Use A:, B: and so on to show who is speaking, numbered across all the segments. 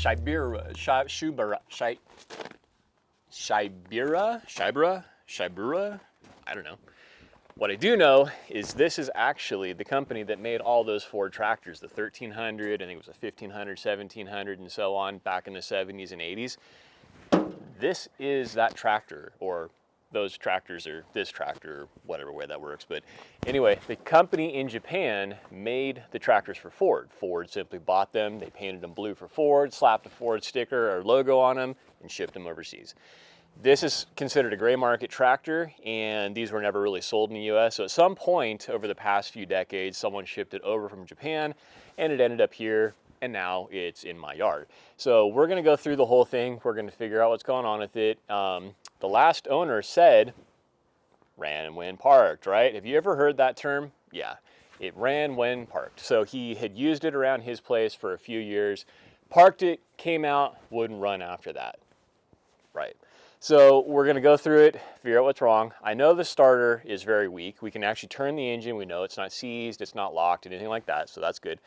A: Shibaura, Shibaura, I don't know. What I do know is this is actually the company that made all those Ford tractors, the 1300, I think it was a 1500, 1700, and so on, back in the 70s and 80s. This is that tractor, or those tractors, or this tractor, or whatever way that works. But anyway, the company in Japan made the tractors for Ford. Ford simply bought them, they painted them blue for Ford, slapped a Ford sticker or logo on them, and shipped them overseas. This is considered a gray market tractor, and these were never really sold in the US. So at some point over the past few decades, someone shipped it over from Japan, and it ended up here, and now it's in my yard. So we're gonna go through the whole thing. We're gonna figure out what's going on with it. The last owner said, ran when parked, right? Have you ever heard that term? Yeah, it ran when parked. So he had used it around his place for a few years, parked it, came out, wouldn't run after that, right? So we're gonna go through it, figure out what's wrong. I know the starter is very weak. We can actually turn the engine. We know it's not seized, it's not locked, anything like that, so that's good.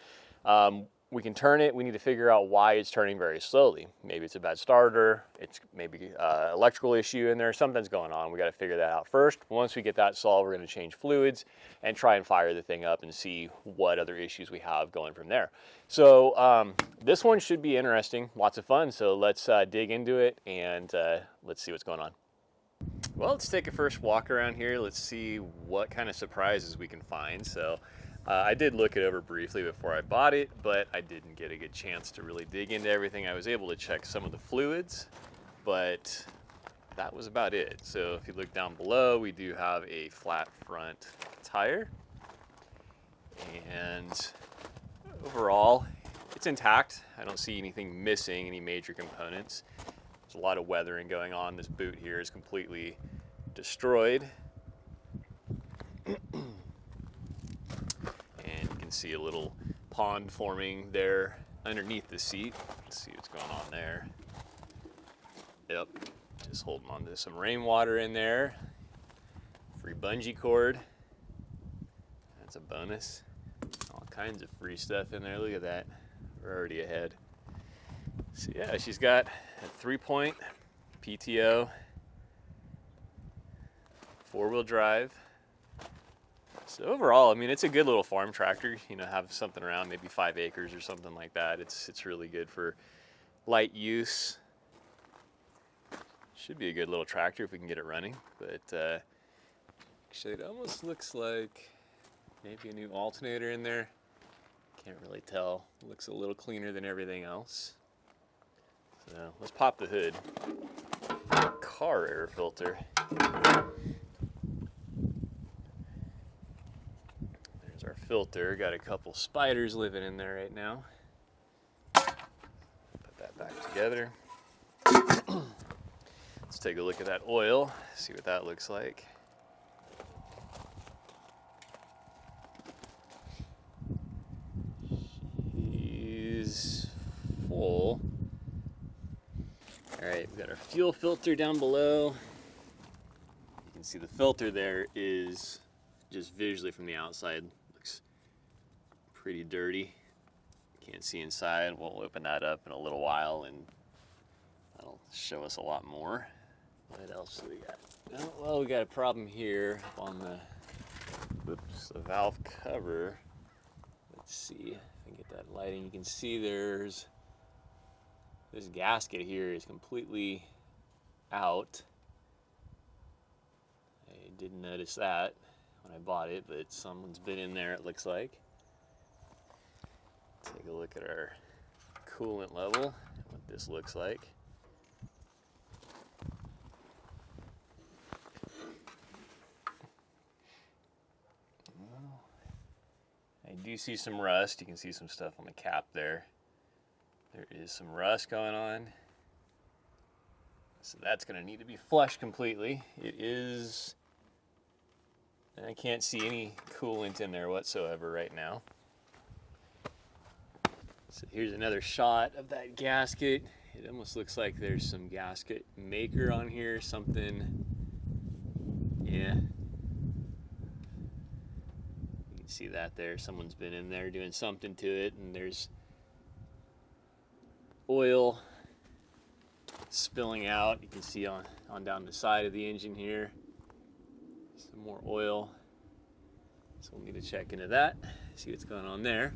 A: We can turn it. We need to figure out why it's turning very slowly. Maybe it's a bad starter. It's maybe an electrical issue in there. Something's going on. We got to figure that out first. Once we get that solved, we're going to change fluids and try and fire the thing up and see what other issues we have going from there. So this one should be interesting. Lots of fun. So let's dig into it and let's see what's going on. Well, let's take a first walk around here. Let's see what kind of surprises we can find. So I did look it over briefly before I bought it, but I didn't get a good chance to really dig into everything. I was able to check some of the fluids, but that was about it. So if you look down below, we do have a flat front tire, and overall, it's intact. I don't see anything missing, any major components. There's a lot of weathering going on. This boot here is completely destroyed. See a little pond forming there underneath the seat. Let's see what's going on there. Yep, just holding on to some rainwater in there. Free bungee cord. That's a bonus. All kinds of free stuff in there. Look at that. We're already ahead. So yeah, she's got a 3-point PTO, 4-wheel drive. So overall, I mean, it's a good little farm tractor. You know, have something around maybe 5 acres or something like that. It's really good for light use. Should be a good little tractor if we can get it running. But actually, it almost looks like maybe a new alternator in there. Can't really tell. Looks a little cleaner than everything else. So let's pop the hood. Car air filter. Our filter, got a couple spiders living in there right now. Put that back together. Let's take a look at that oil, see what that looks like. She's full. All right, we've got our fuel filter down below. You can see the filter there is just visually from the outside. Pretty dirty. Can't see inside. We'll open that up in a little while and that'll show us a lot more. What else do we got? Oh, well, we got a problem here on the valve cover. Let's see if I can get that lighting. You can see there's this gasket here is completely out. I didn't notice that when I bought it, but someone's been in there, it looks like. Take a look at our coolant level, what this looks like. Well, I do see some rust. You can see some stuff on the cap there. There is some rust going on. So that's going to need to be flushed completely. It is, and I can't see any coolant in there whatsoever right now. So here's another shot of that gasket. It almost looks like there's some gasket maker on here, something. Yeah. You can see that there. Someone's been in there doing something to it, and there's oil spilling out. You can see on down the side of the engine here. Some more oil. So we'll need to check into that, see what's going on there.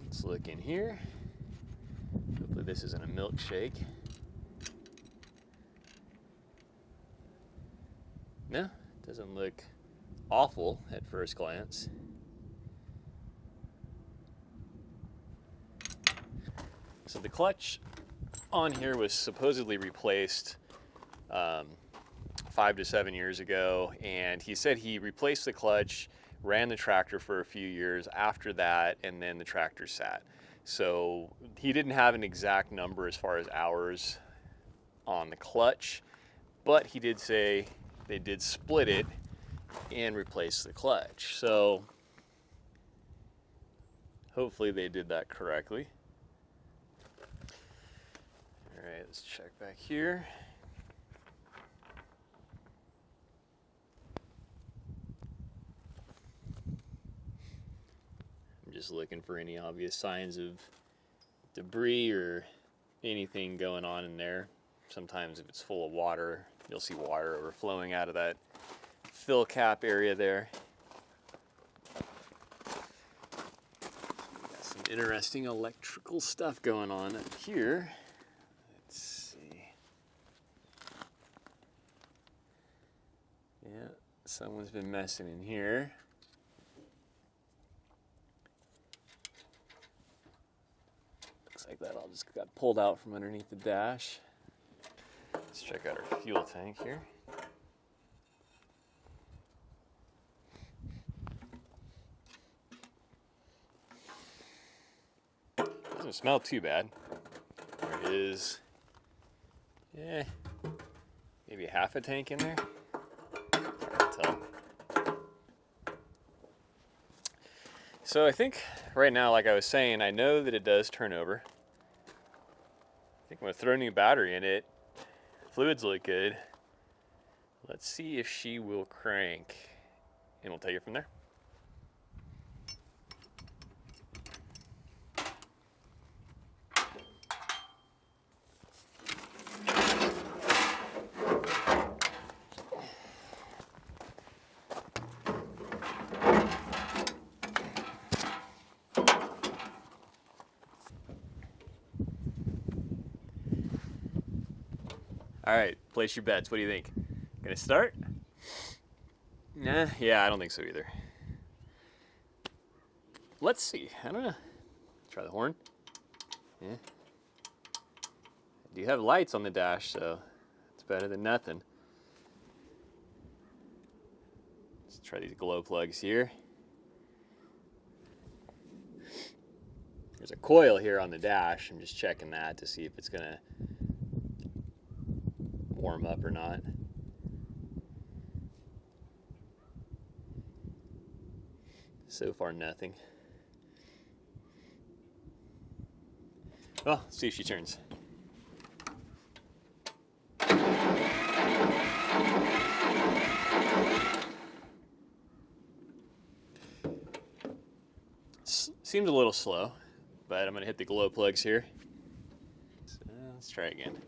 A: Let's look in here. Hopefully this isn't a milkshake. No, doesn't look awful at first glance. So the clutch on here was supposedly replaced 5 to 7 years ago, and he said he replaced the clutch, ran the tractor for a few years after that, and then the tractor sat. So he didn't have an exact number as far as hours on the clutch, but he did say they did split it and replace the clutch. So hopefully they did that correctly. All right, let's check back here. I'm just looking for any obvious signs of debris or anything going on in there. Sometimes if it's full of water, you'll see water overflowing out of that fill cap area there. Got some interesting electrical stuff going on up here. Let's see. Yeah, someone's been messing in here. Looks like that all just got pulled out from underneath the dash. Let's check out our fuel tank here. Doesn't smell too bad. There is, maybe half a tank in there. Hard to tell. So I think right now, like I was saying, I know that it does turn over. I think I'm gonna throw a new battery in it. Fluids look good. Let's see if she will crank, and we'll take it from there. All right, place your bets. What do you think? Gonna start? Nah, yeah, I don't think so either. Let's see. I don't know. Try the horn. Yeah. I do have lights on the dash, so it's better than nothing. Let's try these glow plugs here. There's a coil here on the dash. I'm just checking that to see if it's gonna warm up or not. So far, nothing. Well, let's see if she turns. Seems a little slow, but I'm gonna hit the glow plugs here. So let's try again.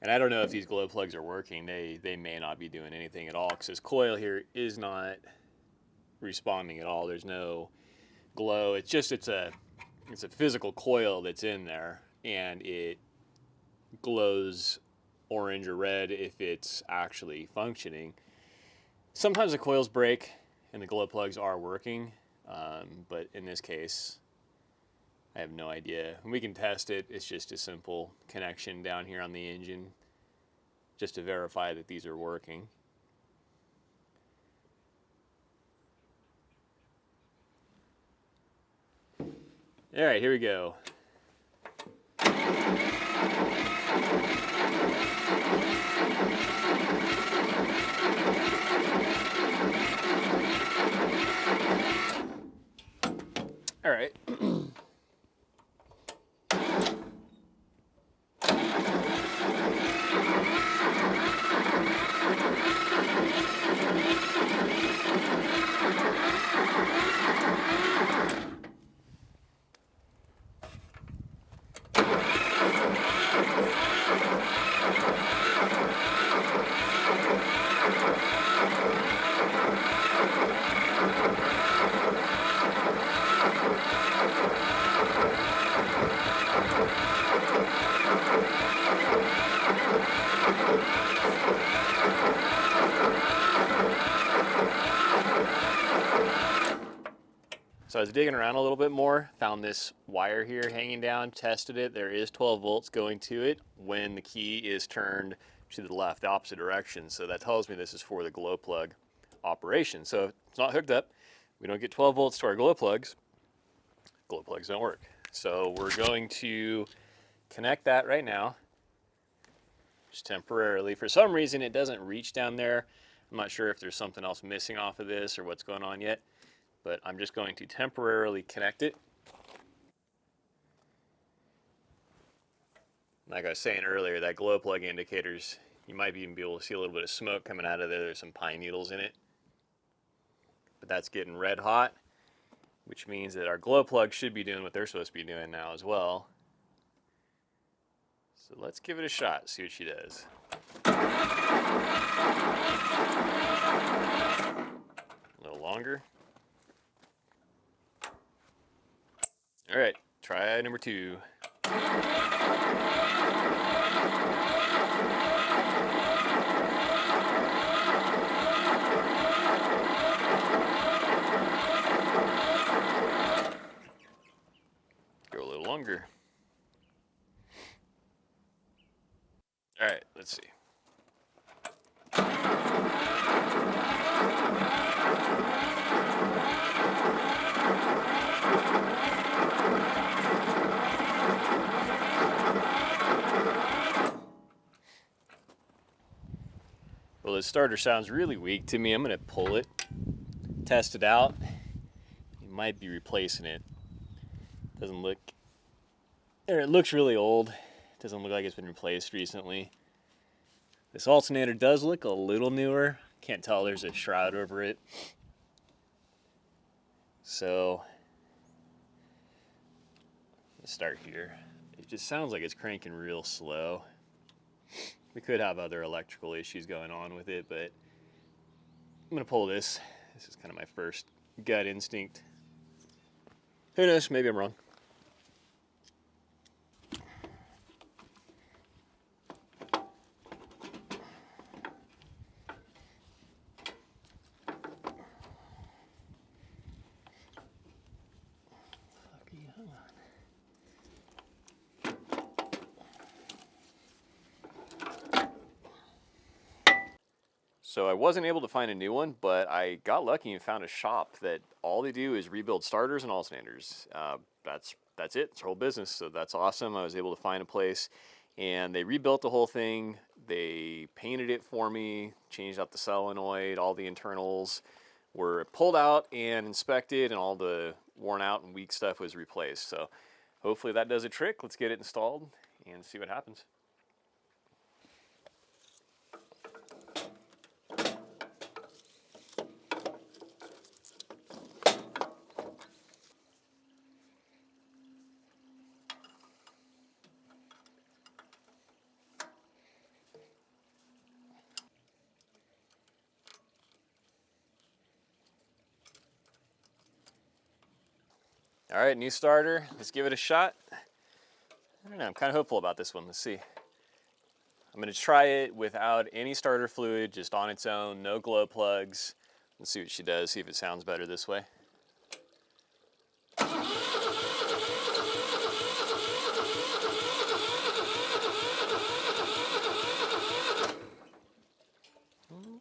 A: And I don't know if these glow plugs are working. They may not be doing anything at all because this coil here is not responding at all. There's no glow. It's a physical coil that's in there, and it glows orange or red if it's actually functioning. Sometimes the coils break and the glow plugs are working, but in this case, I have no idea. We can test it. It's just a simple connection down here on the engine just to verify that these are working. All right, here we go. All right. So I was digging around a little bit more, found this wire here hanging down, tested it. There is 12 volts going to it when the key is turned to the left, the opposite direction. So that tells me this is for the glow plug operation. So if it's not hooked up, we don't get 12 volts to our glow plugs don't work. So we're going to connect that right now, just temporarily. For some reason, it doesn't reach down there. I'm not sure if there's something else missing off of this or what's going on yet, but I'm just going to temporarily connect it. Like I was saying earlier, that glow plug indicators, you might even be able to see a little bit of smoke coming out of there. There's some pine needles in it, but that's getting red hot, which means that our glow plug should be doing what they're supposed to be doing now as well. So let's give it a shot, see what she does. A little longer. All right, try number 2. Go a little longer. All right, let's see. Well, this starter sounds really weak to me. I'm going to pull it, test it out. You might be replacing it. Doesn't look, or it looks really old. Doesn't look like it's been replaced recently. This alternator does look a little newer. Can't tell there's a shroud over it. So, let's start here. It just sounds like it's cranking real slow. We could have other electrical issues going on with it, but I'm gonna pull this. This is kind of my first gut instinct. Who knows, maybe I'm wrong. So I wasn't able to find a new one, but I got lucky and found a shop that all they do is rebuild starters and alternators. That's it. It's their whole business. So that's awesome. I was able to find a place, and they rebuilt the whole thing. They painted it for me, changed out the solenoid, all the internals were pulled out and inspected, and all the worn out and weak stuff was replaced. So hopefully that does a trick. Let's get it installed and see what happens. All right, new starter. Let's give it a shot. I don't know, I'm kind of hopeful about this one. Let's see. I'm gonna try it without any starter fluid, just on its own, no glow plugs. Let's see what she does, see if it sounds better this way.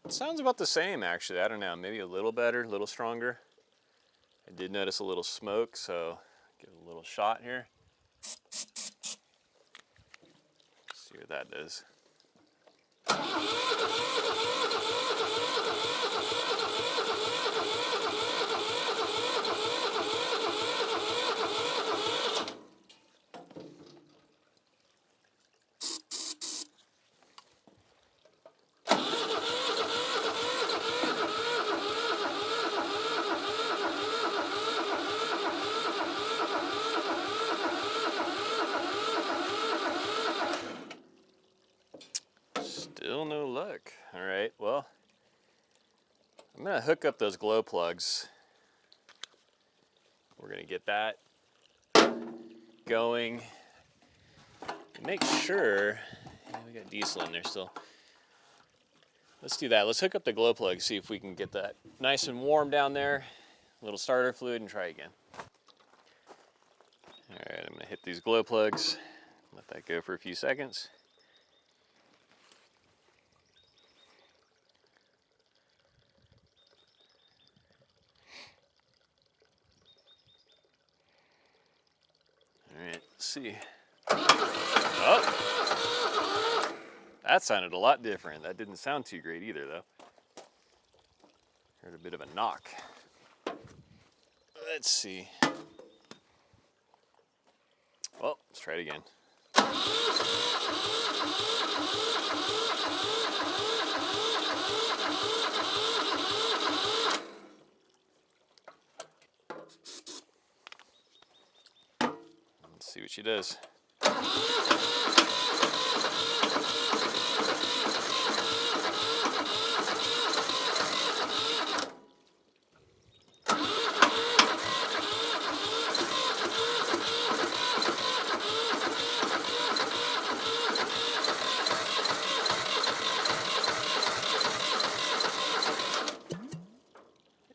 A: It sounds about the same, actually. I don't know, maybe a little better, a little stronger. I did notice a little smoke, so give it a little shot here. See what that does. Still no luck. All right, well, I'm gonna hook up those glow plugs. We're gonna get that going. Make sure, yeah, we got diesel in there still. Let's do that. Let's hook up the glow plug, see if we can get that nice and warm down there. A little starter fluid and try again. All right, I'm gonna hit these glow plugs, let that go for a few seconds. All right, let's see. Oh, that sounded a lot different. That didn't sound too great either, though. Heard a bit of a knock. Let's see. Well, let's try it again. Let's see what she does.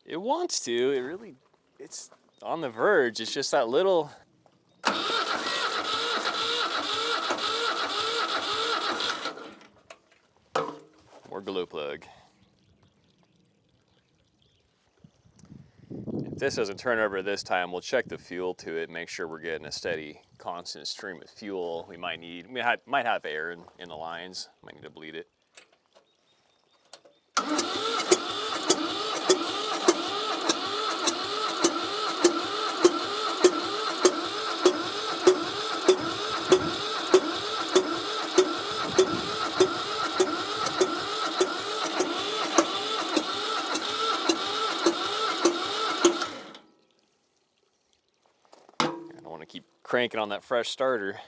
A: It wants to. It really, it's on the verge. It's just that little. More glow plug. If this doesn't turn over this time, we'll check the fuel to it, make sure we're getting a steady, constant stream of fuel. We might have air in the lines. Might need to bleed it. Cranking on that fresh starter,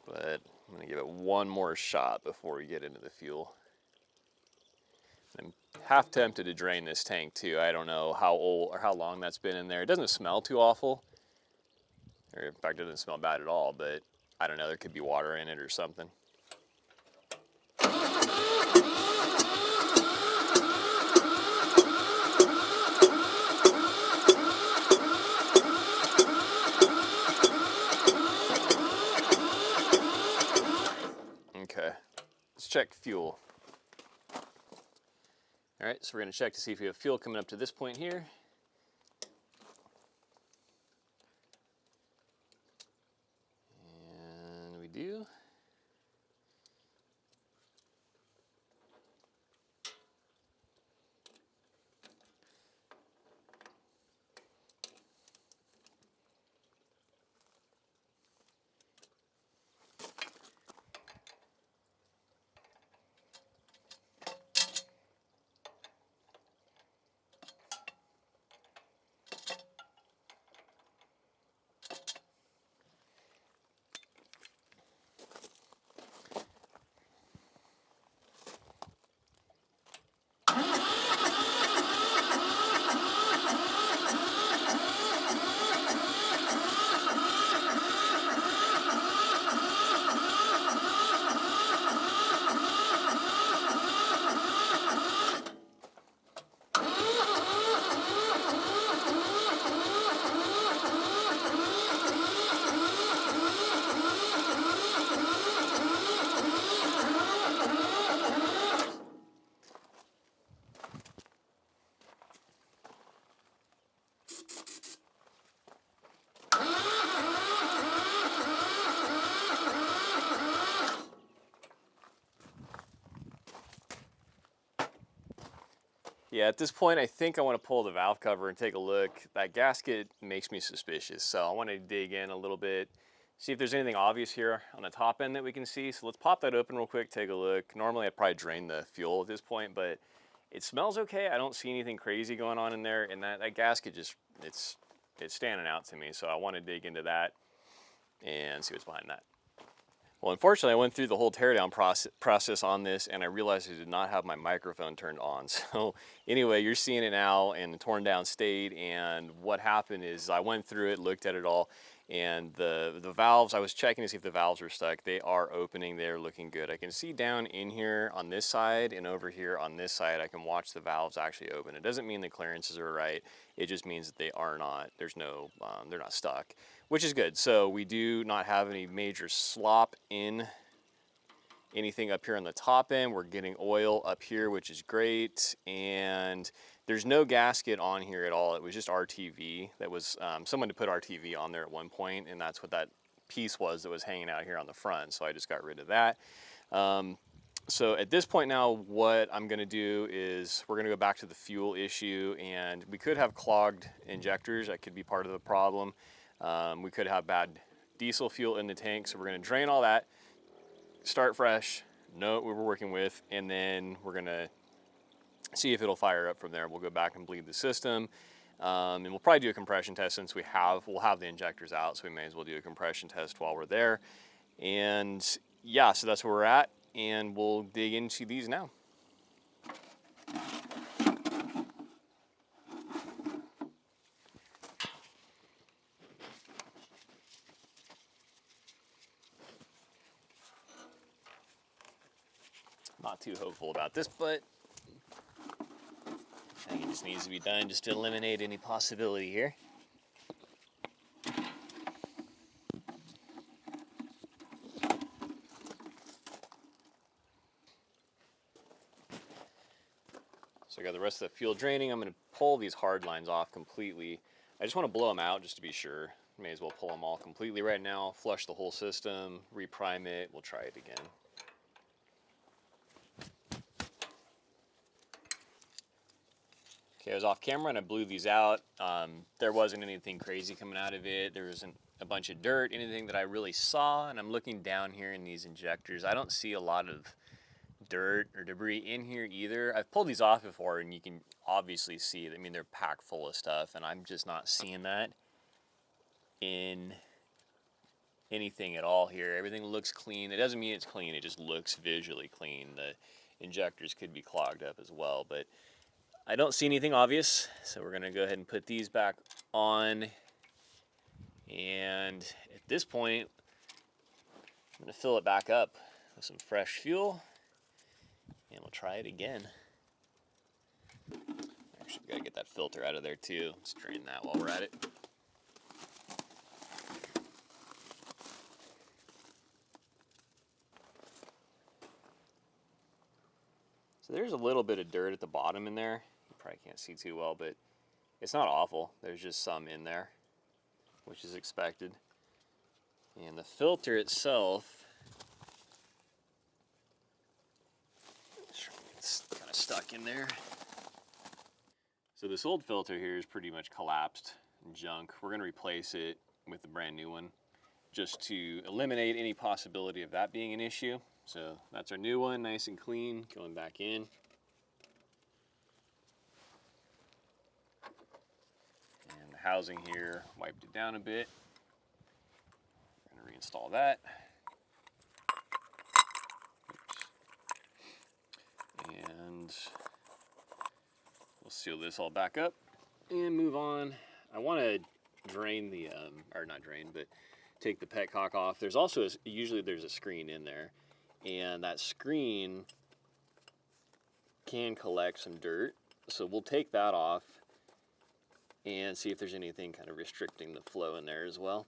A: but I'm gonna give it one more shot before we get into the fuel. I'm half tempted to drain this tank too. I don't know how old or how long that's been in there. It doesn't smell too awful, or in fact it doesn't smell bad at all, but I don't know, there could be water in it or something. Okay, let's check fuel. All right, so we're gonna check to see if we have fuel coming up to this point here. And we do. Yeah, at this point, I think I want to pull the valve cover and take a look. That gasket makes me suspicious, so I want to dig in a little bit, see if there's anything obvious here on the top end that we can see. So let's pop that open real quick, take a look. Normally, I'd probably drain the fuel at this point, but it smells okay. I don't see anything crazy going on in there, and that gasket just, it's standing out to me, so I want to dig into that and see what's behind that. Well, unfortunately, I went through the whole teardown process on this, and I realized I did not have my microphone turned on. So anyway, you're seeing it now in the torn down state, and what happened is I went through it, looked at it all, And the valves, I was checking to see if the valves were stuck. They are opening, they're looking good. I can see down in here on this side and over here on this side, I can watch the valves actually open. It doesn't mean the clearances are right. It just means that they are not, there's no, they're not stuck, which is good. So we do not have any major slop in anything up here on the top end. We're getting oil up here, which is great. And there's no gasket on here at all. It was just RTV. That was, someone to put RTV on there at one point, and that's what that piece was that was hanging out here on the front. So I just got rid of that. So at this point now, what I'm gonna do is we're gonna go back to the fuel issue, and we could have clogged injectors. That could be part of the problem. We could have bad diesel fuel in the tank. So we're gonna drain all that, start fresh, know what we were working with, and then we're gonna see if it'll fire up from there. We'll go back and bleed the system, and we'll probably do a compression test since we'll have the injectors out, so we may as well do a compression test while we're there. And yeah, so that's where we're at, and we'll dig into these now. Not too hopeful about this, but I think it just needs to be done just to eliminate any possibility here. So I got the rest of the fuel draining. I'm going to pull these hard lines off completely. I just want to blow them out just to be sure. May as well pull them all completely right now, flush the whole system, reprime it. We'll try it again. Okay, I was off camera and I blew these out. There wasn't anything crazy coming out of it. There wasn't a bunch of dirt, anything that I really saw. And I'm looking down here in these injectors. I don't see a lot of dirt or debris in here either. I've pulled these off before and you can obviously see, I mean, they're packed full of stuff, and I'm just not seeing that in anything at all here. Everything looks clean. It doesn't mean it's clean, it just looks visually clean. The injectors could be clogged up as well, but I don't see anything obvious, so we're gonna go ahead and put these back on. And at this point, I'm gonna fill it back up with some fresh fuel, and we'll try it again. Actually, gotta get that filter out of there too. Let's drain that while we're at it. So there's a little bit of dirt at the bottom in there. You probably can't see too well, but it's not awful. There's just some in there, which is expected. And the filter itself, it's kind of stuck in there. So this old filter here is pretty much collapsed and junk. We're gonna replace it with a brand new one just to eliminate any possibility of that being an issue. So that's our new one, nice and clean, going back in. And the housing here, wiped it down a bit. We're gonna reinstall that. Oops. And we'll seal this all back up and move on. I wanna drain the, or not drain, but take the petcock off. There's also, usually there's a screen in there, and that screen can collect some dirt. So we'll take that off and see if there's anything kind of restricting the flow in there as well.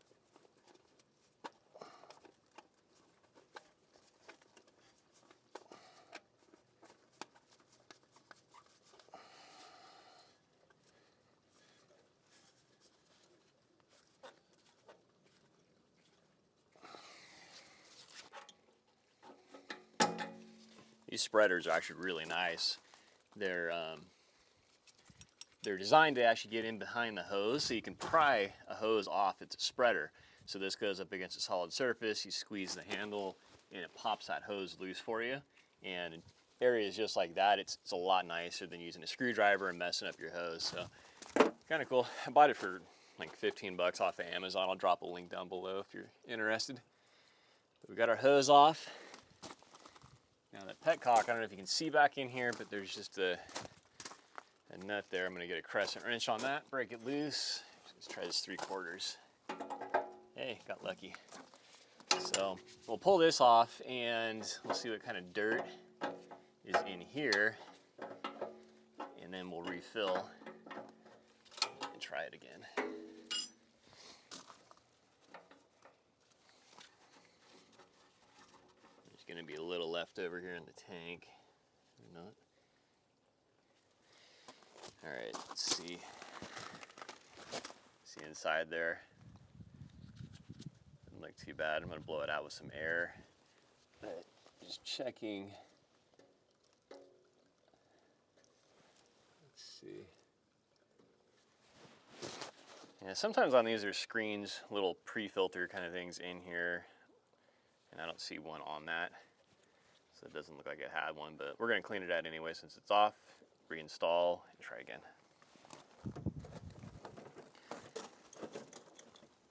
A: These spreaders are actually really nice. They're designed to actually get in behind the hose, so you can pry a hose off. It's a spreader. So this goes up against a solid surface, you squeeze the handle, and it pops that hose loose for you. And in areas just like that, it's a lot nicer than using a screwdriver and messing up your hose. So kind of cool. I bought it for like 15 bucks off of Amazon. I'll drop a link down below if you're interested. But we got our hose off. Now that petcock, I don't know if you can see back in here, but there's just a nut there. I'm gonna get a crescent wrench on that, break it loose. Let's try this 3/4. Hey, got lucky. So we'll pull this off and we'll see what kind of dirt is in here, and then we'll refill and try it again. There's going to be a little left over here in the tank, or not. All right, let's see. See inside there. Doesn't look too bad. I'm going to blow it out with some air. But just checking. Let's see. Yeah, sometimes on these there's screens, little pre-filter kind of things in here, and I don't see one on that, so it doesn't look like it had one, but we're going to clean it out anyway since it's off, reinstall, and try again.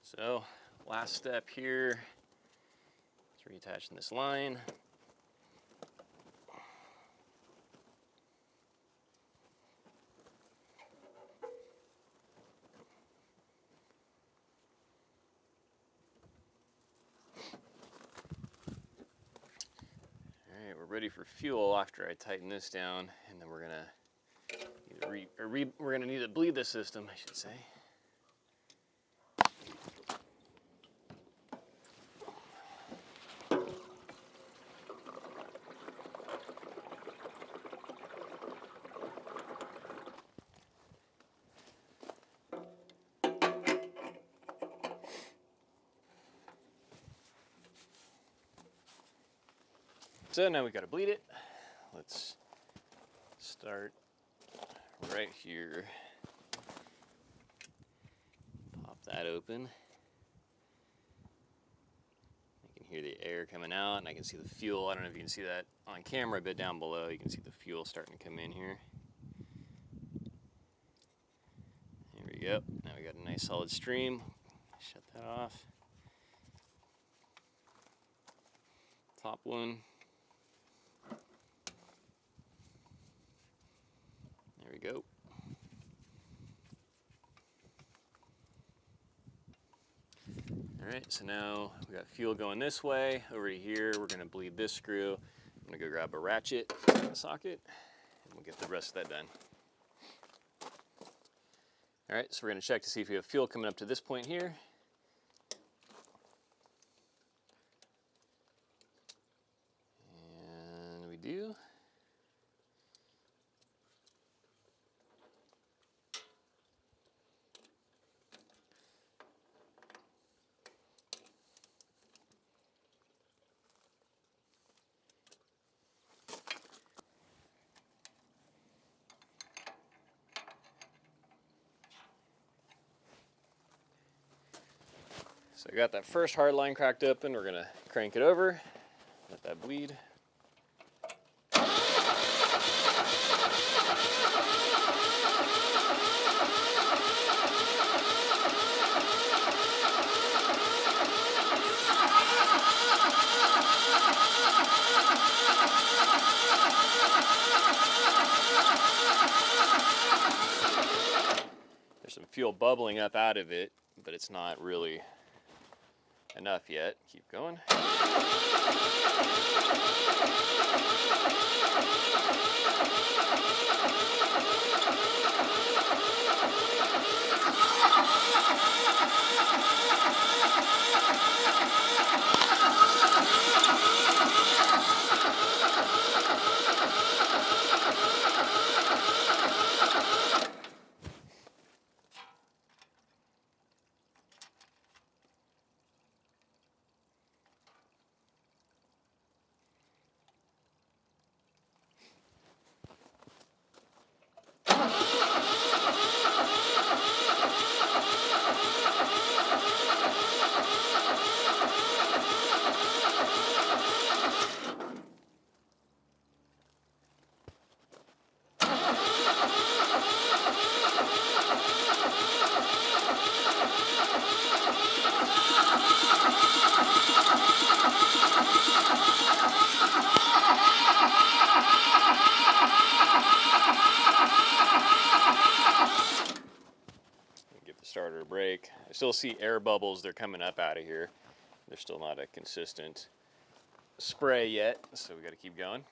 A: So, last step here is reattaching this line. All right, we're ready for fuel after I tighten this down, and then we're gonna need to bleed the system, I should say. So now we got to bleed it. Let's start right here. Pop that open. I can hear the air coming out, and I can see the fuel. I don't know if you can see that on camera, but down below you can see the fuel starting to come in here. There we go. Now we got a nice solid stream. Shut that off. Top one. There we go. All right, so now we got fuel going this way. Over here, we're gonna bleed this screw. I'm gonna go grab a ratchet socket, and we'll get the rest of that done. All right, so we're gonna check to see if we have fuel coming up to this point here. And we do. So I got that first hard line cracked open. We're gonna crank it over, let that bleed. There's some fuel bubbling up out of it, but it's not really enough yet. Keep going. starter brake. I still see air bubbles. They're coming up out of here. They're still not a consistent spray yet, so we got to keep going.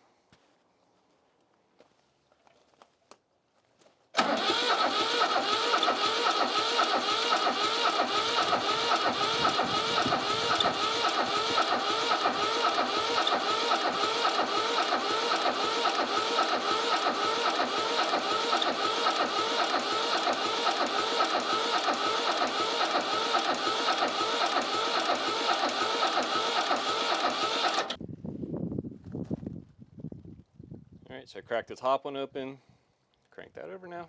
A: All right, so I cracked the top one open. Crank that over now.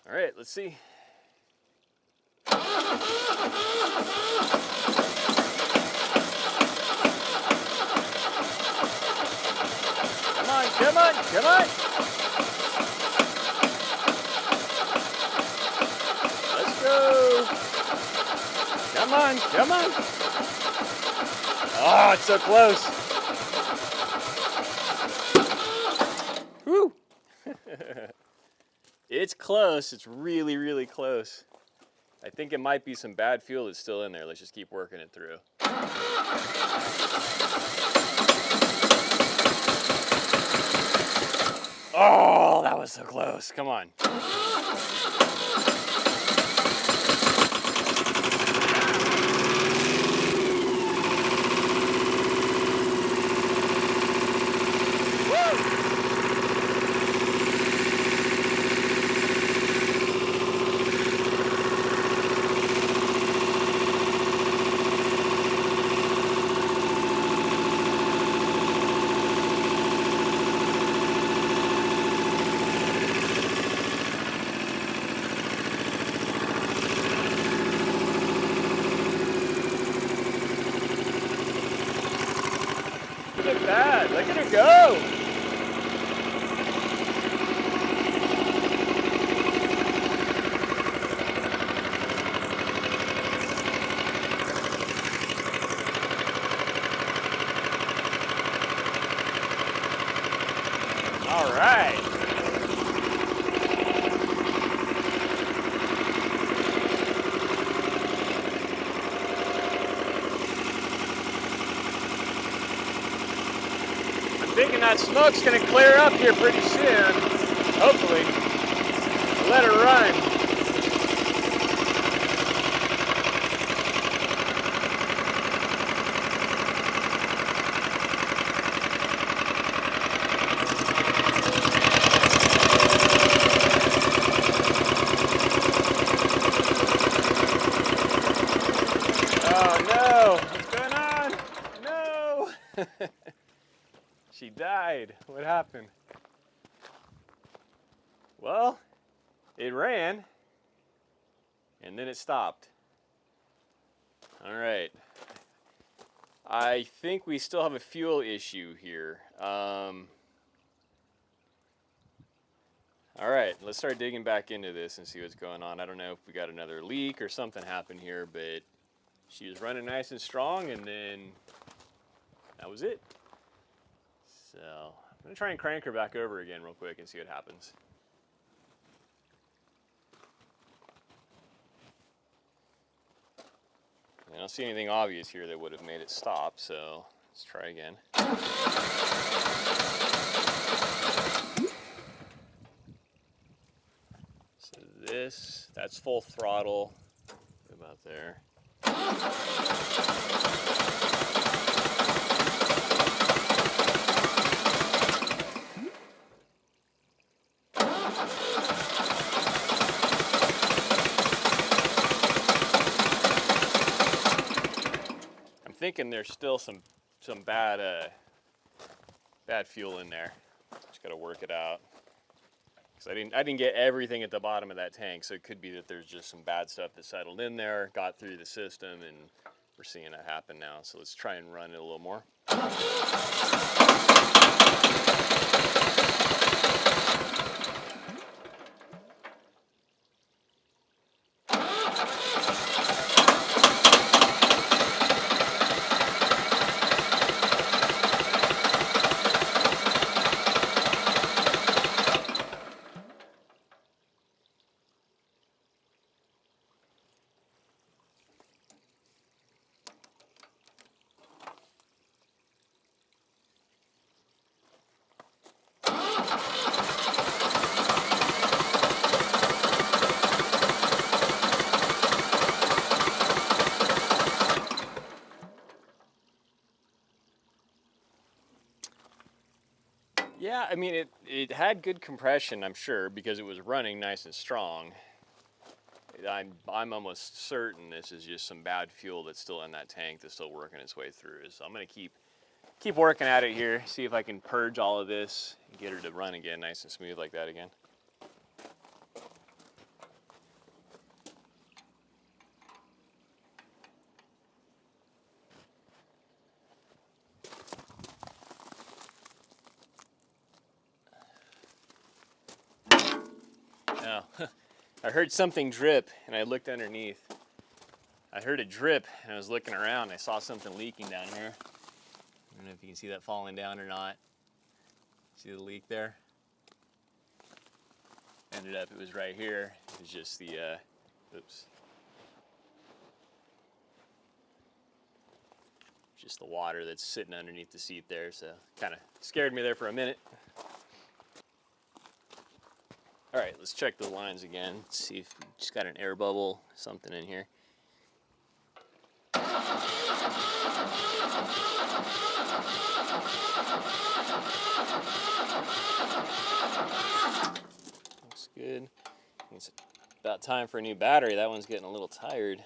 A: All right, let's see. Come on, come on. Let's go. Come on, come on. Oh, it's so close. Whew. It's close. It's really, really close. I think it might be some bad fuel that's still in there. Let's just keep working it through. Oh, that was so close. Come on. Look at that. Look at her go. All right. Thinking that smoke's going to clear up here pretty soon, hopefully. Let her run. Oh no, what's going on? No! She died. What happened? Well, it ran, and then it stopped. All right. I think we still have a fuel issue here. All right, let's start digging back into this and see what's going on. I don't know if we got another leak or something happened here, but she was running nice and strong, and then that was it. So I'm going to try and crank her back over again real quick and see what happens. I don't see anything obvious here that would have made it stop, so let's try again. So that's full throttle, about there. Thinking there's still some bad fuel in there. Just got to work it out. Cause I didn't get everything at the bottom of that tank, so it could be that there's just some bad stuff that settled in there, got through the system, and we're seeing it happen now. So let's try and run it a little more. I mean, it had good compression, I'm sure, because it was running nice and strong. I'm almost certain this is just some bad fuel that's still in that tank that's still working its way through. So I'm gonna keep working at it here, see if I can purge all of this and get her to run again nice and smooth like that again. Now, I heard something drip and I looked underneath. I heard a drip and I was looking around and I saw something leaking down here. I don't know if you can see that falling down or not. See the leak there? Ended up, it was right here. It was just the, oops. Just the water that's sitting underneath the seat there, so kind of scared me there for a minute. All right, let's check the lines again. Let's see if we just got an air bubble, something in here. Looks good. It's about time for a new battery. That one's getting a little tired.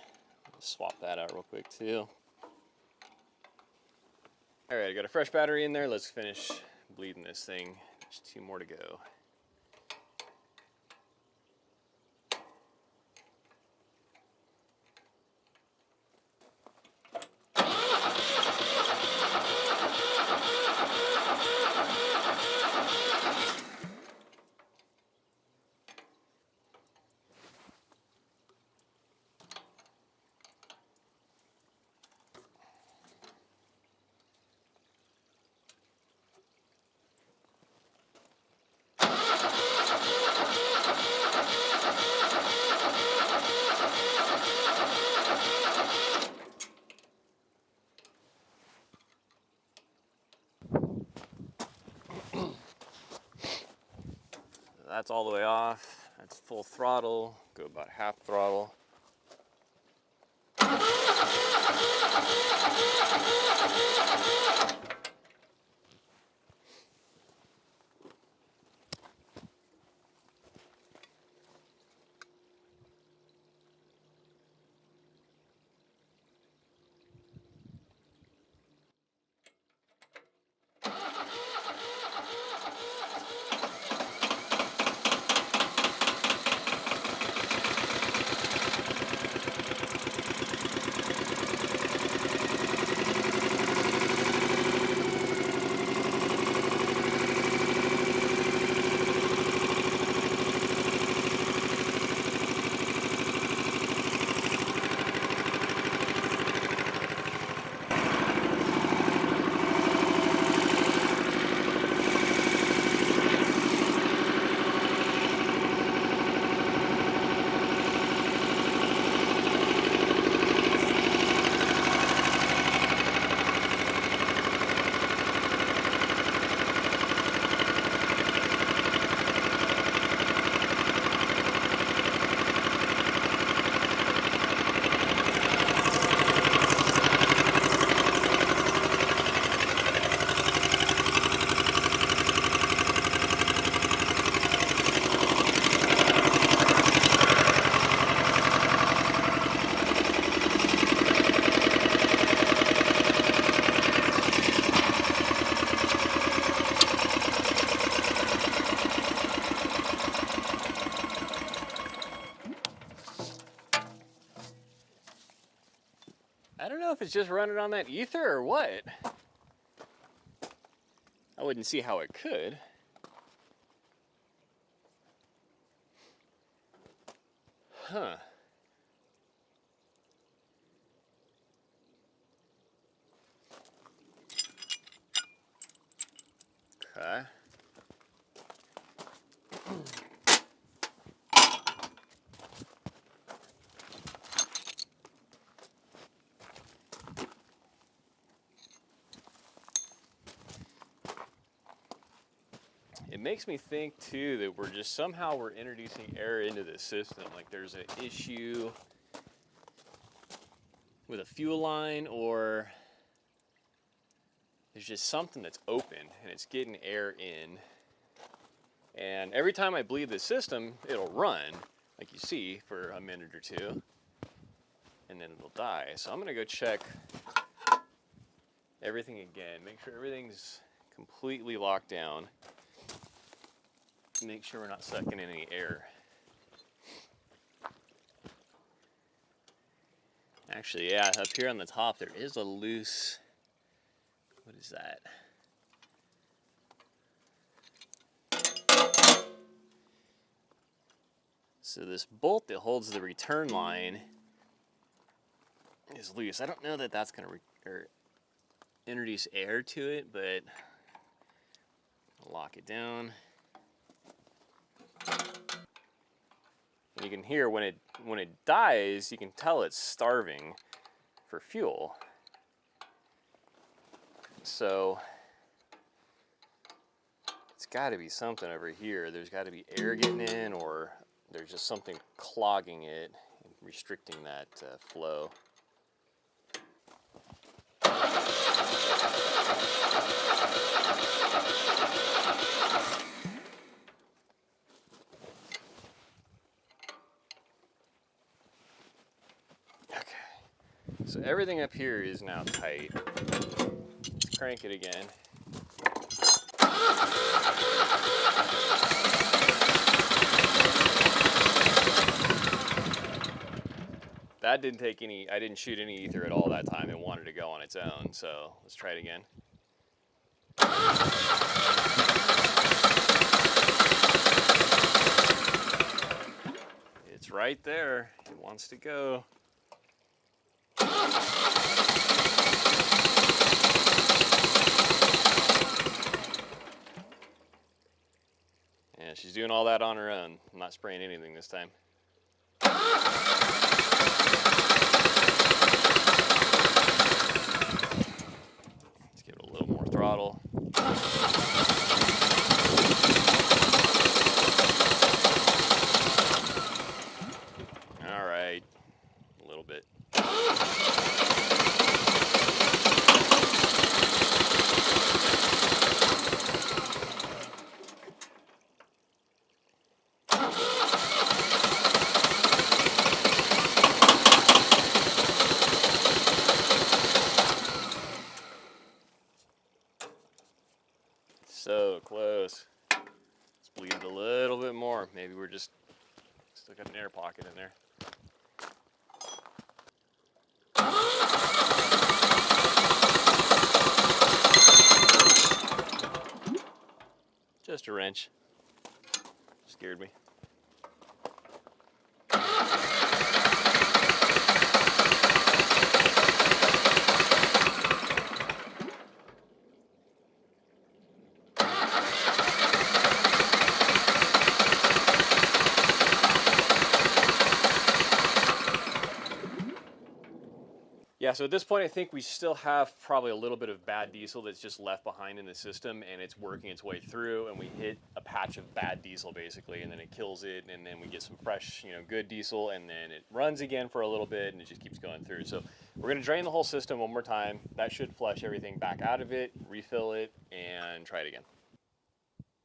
A: Let's swap that out real quick too. All right, I got a fresh battery in there. Let's finish bleeding this thing. There's 2 more to go. That's all the way off. That's full throttle. Go about half throttle. I don't know if it's just running on that ether or what. I wouldn't see how it could. Huh. Okay. It makes me think too that we're just somehow we're introducing air into the system. Like there's an issue with a fuel line, or there's just something that's open and it's getting air in. And every time I bleed the system, it'll run, like you see, for a minute or two, and then it'll die. So I'm gonna go check everything again, make sure everything's completely locked down, make sure we're not sucking in any air. Actually, yeah, up here on the top there is a loose, what is that? So this bolt that holds the return line is loose. I don't know that that's going to introduce air to it, but I'll lock it down. And you can hear when it dies, you can tell it's starving for fuel. So it's got to be something over here. There's got to be air getting in, or there's just something clogging it and restricting that flow. So everything up here is now tight. Let's crank it again. That didn't take any, I didn't shoot any ether at all that time. It wanted to go on its own, so let's try it again. It's right there. It wants to go. Yeah, she's doing all that on her own. I'm not spraying anything this time. Let's give it a little more throttle. All right, a little bit. So close. Let's bleed it a little bit more. Maybe we're just still got an air pocket in there. Just a wrench. Scared me. Yeah, so at this point I think we still have probably a little bit of bad diesel that's just left behind in the system, and it's working its way through, and we hit a patch of bad diesel basically, and then it kills it, and then we get some fresh, good diesel, and then it runs again for a little bit, and it just keeps going through. So we're going to drain the whole system one more time. That should flush everything back out of it, refill it, and try it again.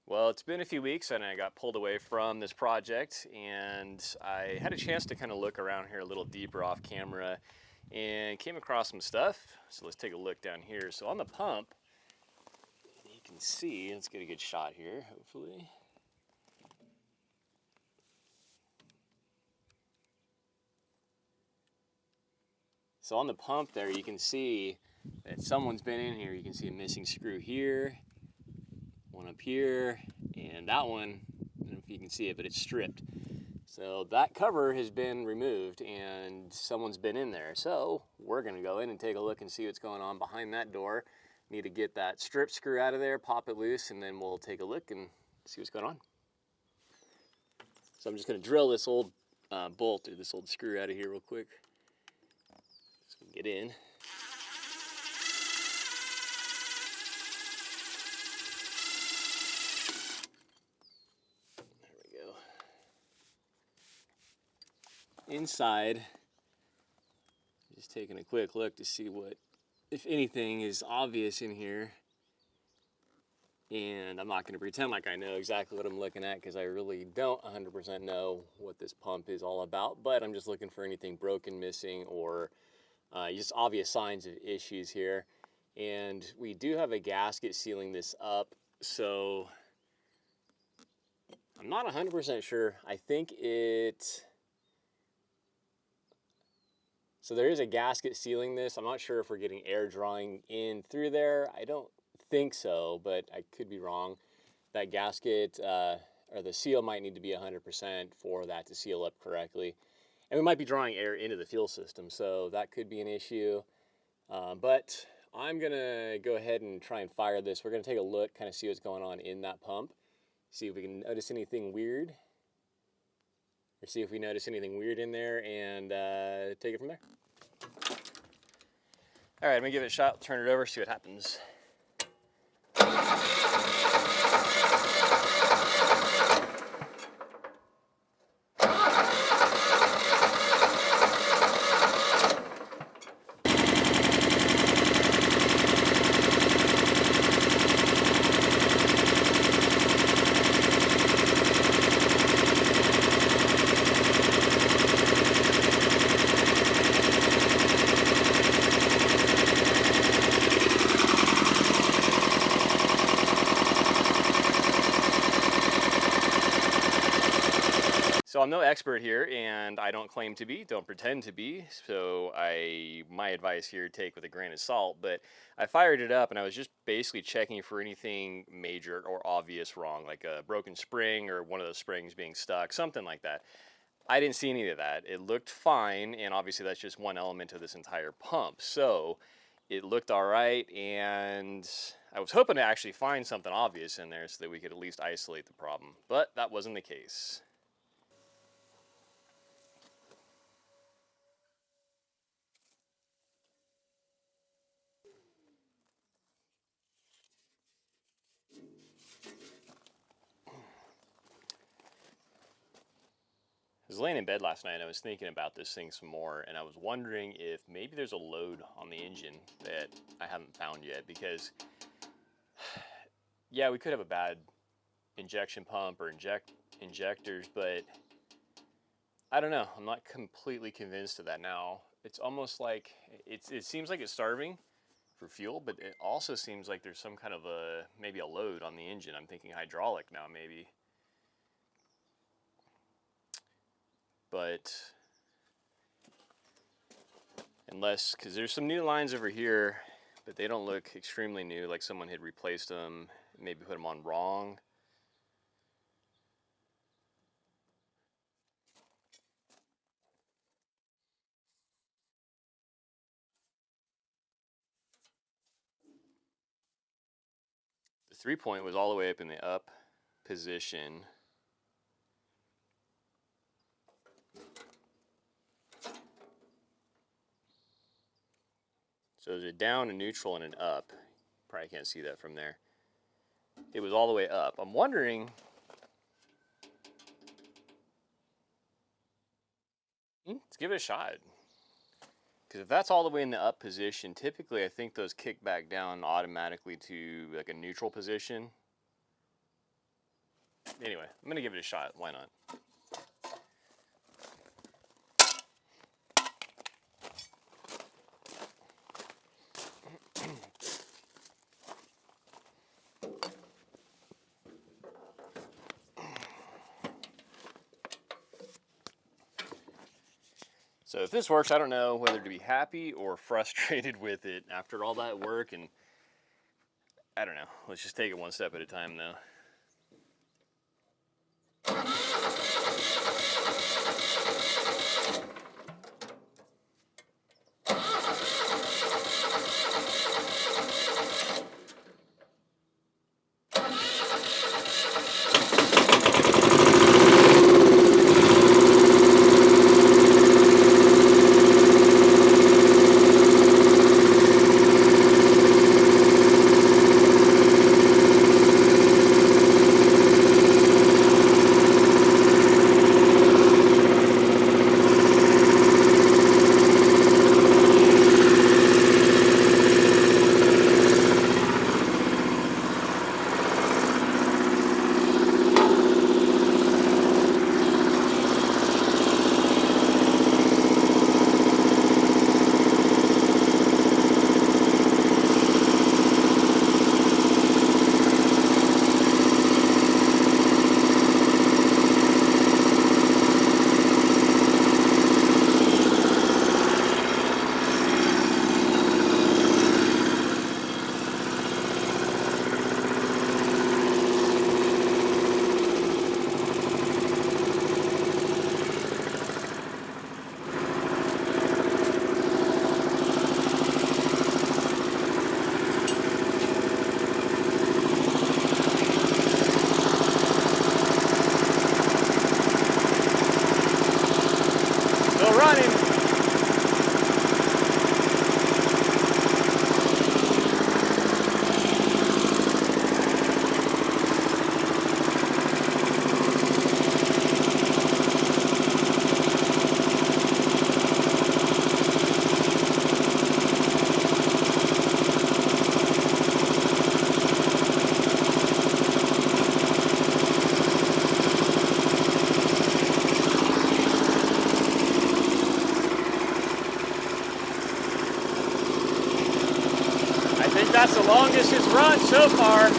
A: Well, it's been a few weeks and I got pulled away from this project, and I had a chance to kind of look around here a little deeper off camera and came across some stuff. So let's take a look down here. So on the pump, you can see, let's get a good shot here, hopefully. So on the pump there, you can see that someone's been in here. You can see a missing screw here, one up here, and that one, I don't know if you can see it, but it's stripped. So that cover has been removed and someone's been in there. So we're gonna go in and take a look and see what's going on behind that door. Need to get that strip screw out of there, pop it loose, and then we'll take a look and see what's going on. So I'm just gonna drill this old bolt, or this old screw out of here real quick. So we can get in. Inside, just taking a quick look to see what, if anything, is obvious in here. And I'm not going to pretend like I know exactly what I'm looking at, because I really don't 100% know what this pump is all about. But I'm just looking for anything broken, missing, or just obvious signs of issues here. And we do have a gasket sealing this up, so I'm not 100% sure. I think so there is a gasket sealing this. I'm not sure if we're getting air drawing in through there. I don't think so, but I could be wrong. That gasket or the seal might need to be 100% for that to seal up correctly. And we might be drawing air into the fuel system, so that could be an issue. But I'm gonna go ahead and try and fire this. We're gonna take a look, kind of see what's going on in that pump, see if we can notice anything weird, or see if we notice anything weird in there, and take it from there. All right, I'm gonna give it a shot, turn it over, see what happens. So I'm no expert here, and I don't claim to be, don't pretend to be, so my advice here, take with a grain of salt. But I fired it up, and I was just basically checking for anything major or obvious wrong, like a broken spring or one of those springs being stuck, something like that. I didn't see any of that. It looked fine, and obviously that's just one element of this entire pump. So it looked all right, and I was hoping to actually find something obvious in there so that we could at least isolate the problem, but that wasn't the case. I was laying in bed last night and I was thinking about this thing some more, and I was wondering if maybe there's a load on the engine that I haven't found yet, because yeah, we could have a bad injection pump or injectors, but I don't know. I'm not completely convinced of that now. It's almost like it seems like it's starving for fuel, but it also seems like there's some kind of maybe a load on the engine. I'm thinking hydraulic now, maybe. But unless, because there's some new lines over here, but they don't look extremely new, like someone had replaced them, maybe put them on wrong. The 3-point was all the way up in the up position. So there's a down, a neutral, and an up. Probably can't see that from there. It was all the way up. I'm wondering, let's give it a shot. Because if that's all the way in the up position, typically I think those kick back down automatically to like a neutral position. Anyway, I'm going to give it a shot. Why not? So if this works, I don't know whether to be happy or frustrated with it after all that work, and I don't know. Let's just take it one step at a time though. that's the longest it's run so far.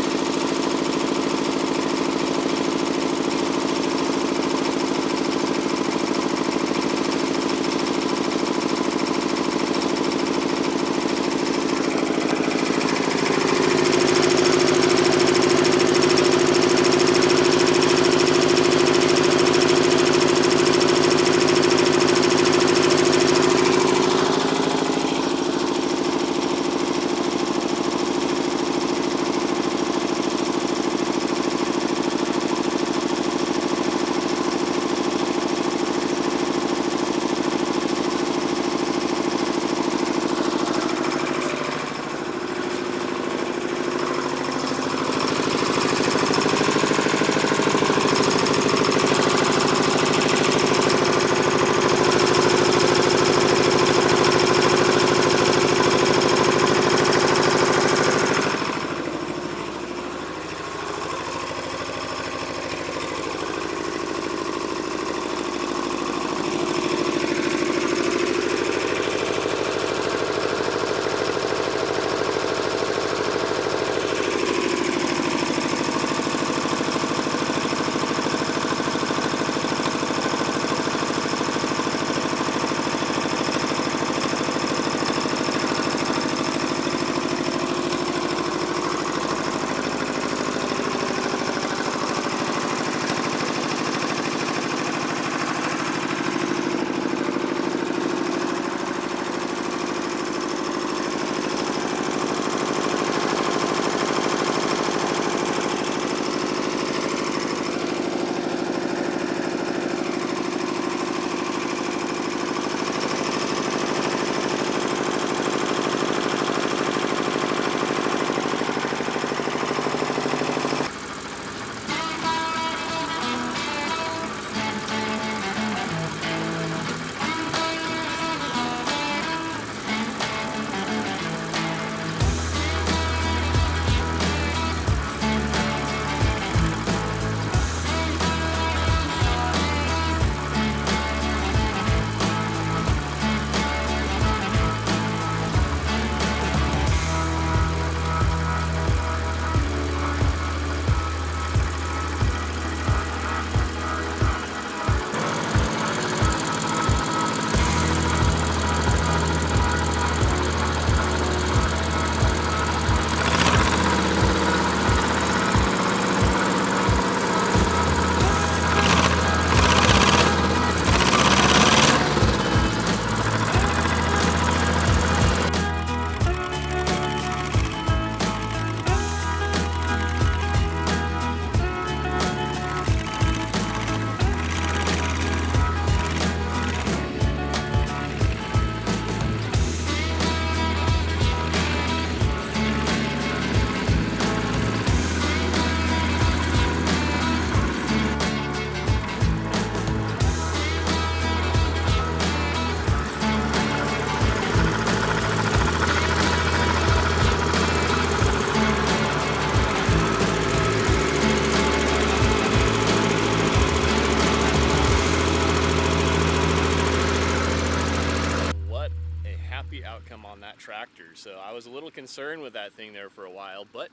A: Outcome on that tractor. So I was a little concerned with that thing there for a while, but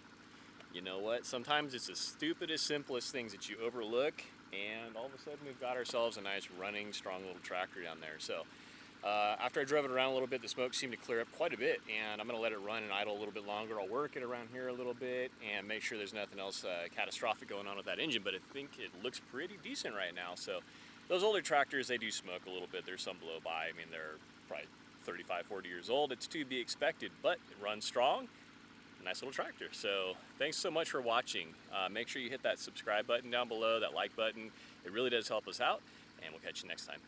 A: you know what? Sometimes it's the stupidest, simplest things that you overlook, and all of a sudden we've got ourselves a nice running, strong little tractor down there. So after I drove it around a little bit, the smoke seemed to clear up quite a bit, and I'm going to let it run and idle a little bit longer. I'll work it around here a little bit and make sure there's nothing else catastrophic going on with that engine, but I think it looks pretty decent right now. So those older tractors, they do smoke a little bit. There's some blow by. I mean, they're probably 35, 40 years old. It's to be expected, but it runs strong. Nice little tractor. So thanks so much for watching. Make sure you hit that subscribe button down below, that like button. It really does help us out, and we'll catch you next time.